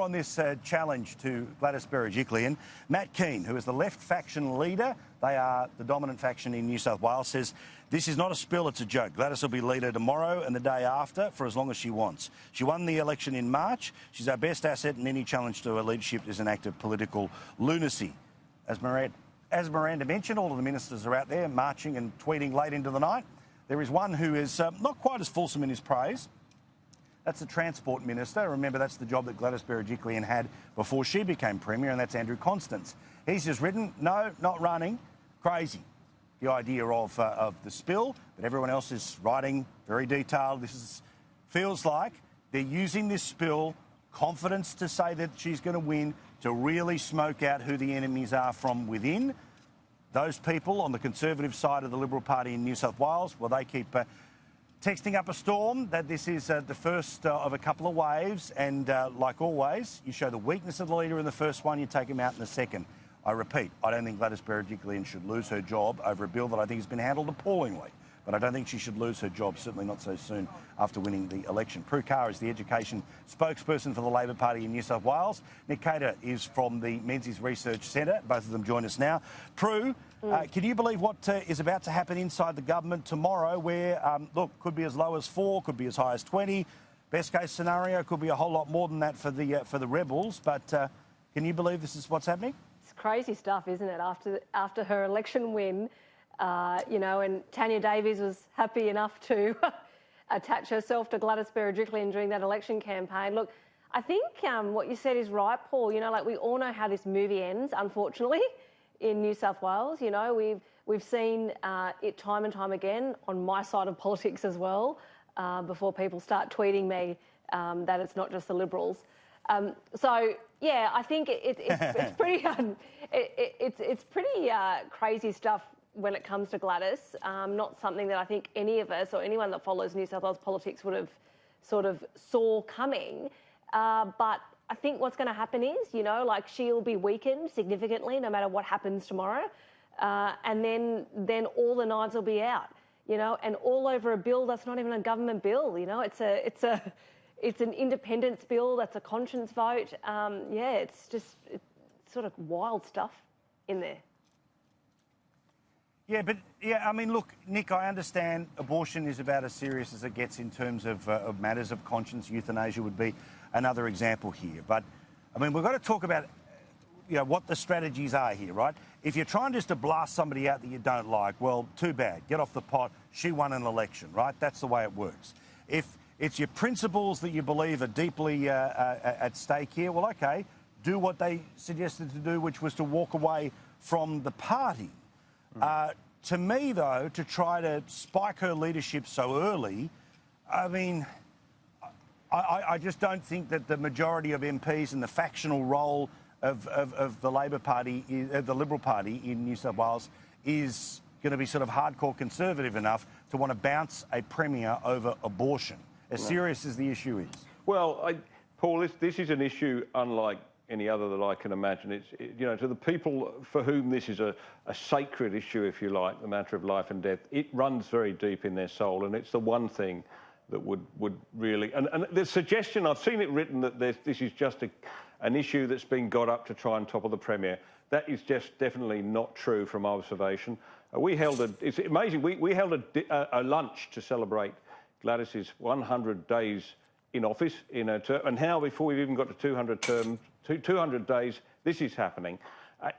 on this challenge to Gladys Berejiklian. Matt Keane, who is the left faction leader, they are the dominant faction in New South Wales, says this is not a spill, it's a joke. Gladys will be leader tomorrow and the day after for as long as she wants. She won the election in March. She's our best asset, and any challenge to her leadership is an act of political lunacy. As Miranda mentioned, all of the ministers are out there marching and tweeting late into the night. There is one who is not quite as fulsome in his praise. That's the Transport Minister. Remember, that's the job that Gladys Berejiklian had before she became Premier, and that's Andrew Constance. He's just written, no, not running, crazy. The idea of the spill, but everyone else is writing very detailed. Feels like they're using this spill, confidence to say that she's going to win, to really smoke out who the enemies are from within. Those people on the Conservative side of the Liberal Party in New South Wales, well, they keep texting up a storm that this is the first of a couple of waves, and like always, you show the weakness of the leader in the first one, you take him out in the second. I repeat, I don't think Gladys Berejiklian should lose her job over a bill that I think has been handled appallingly, but I don't think she should lose her job, certainly not so soon after winning the election. Prue Carr is the education spokesperson for the Labor Party in New South Wales. Nick Cater is from the Menzies Research Centre. Both of them join us now. Prue, can you believe what is about to happen inside the government tomorrow where, look, could be as low as 4, could be as high as 20. Best case scenario could be a whole lot more than that for the Rebels. But can you believe this is what's happening? It's crazy stuff, isn't it? After her election win, you know, and Tanya Davies was happy enough to attach herself to Gladys Berejiklian during that election campaign. Look, I think what you said is right, Paul. You know, like we all know how this movie ends, unfortunately, in New South Wales. You know, we've seen it time and time again on my side of politics as well. Before people start tweeting me that it's not just the Liberals. So yeah, I think it's pretty it's pretty crazy stuff when it comes to Gladys. Not something that I think any of us or anyone that follows New South Wales politics would have sort of saw coming. But I think what's going to happen is, you know, like she'll be weakened significantly no matter what happens tomorrow, and then all the knives will be out, you know, and all over a bill that's not even a government bill. You know, it's an independence bill. That's a conscience vote. Yeah, it's sort of wild stuff in there. Yeah, but, I mean, look, Nick, I understand abortion is about as serious as it gets in terms of matters of conscience. Euthanasia would be another example here. But, I mean, we've got to talk about, you know, what the strategies are here, right? If you're trying just to blast somebody out that you don't like, well, too bad. Get off the pot. She won an election, right? That's the way it works. If it's your principles that you believe are deeply at stake here, well, OK, do what they suggested to do, which was to walk away from the party. To me, though, to try to spike her leadership so early, I mean, I just don't think that the majority of MPs and the factional role of the Labor Party, the Liberal Party in New South Wales is going to be sort of hardcore conservative enough to want to bounce a premier over abortion, as serious as the issue is. Well, Paul, this is an issue unlike any other that I can imagine. It's, you know, to the people for whom this is a sacred issue, if you like, the matter of life and death, it runs very deep in their soul, and it's the one thing that would really... And the suggestion, I've seen it written that this is just an issue that's been got up to try and topple the Premier. That is just definitely not true from observation. It's amazing, we held a lunch to celebrate Gladys's 100 days in office in a term, and now before we've even got to 200 days, this is happening.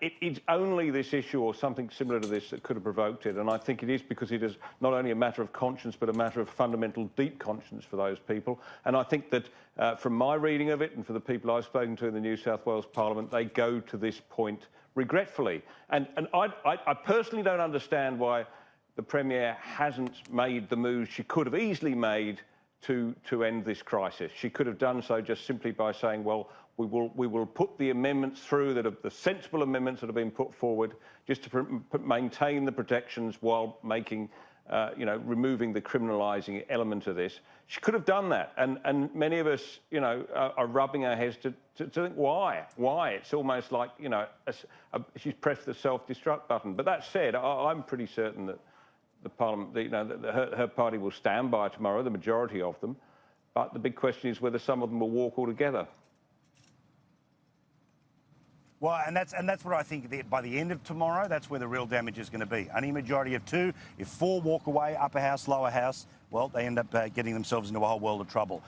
It's only this issue or something similar to this that could have provoked it, and I think it is because it is not only a matter of conscience but a matter of fundamental deep conscience for those people. And I think that from my reading of it and for the people I've spoken to in the New South Wales Parliament, they go to this point regretfully. And I personally don't understand why the Premier hasn't made the moves she could have easily made to end this crisis. She could have done so just simply by saying, well, we will put the amendments through that are the sensible amendments that have been put forward just to maintain the protections while making, you know, removing the criminalising element of this. She could have done that, and many of us, you know, are rubbing our heads to think why? It's almost like, you know, she's pressed the self-destruct button. But that said, I'm pretty certain that the Parliament, you know, her party will stand by tomorrow, the majority of them. But the big question is whether some of them will walk altogether. Well, and that's what I think. By the end of tomorrow, that's where the real damage is going to be. Only a majority of 2. If 4 walk away, upper house, lower house, well, they end up getting themselves into a whole world of trouble.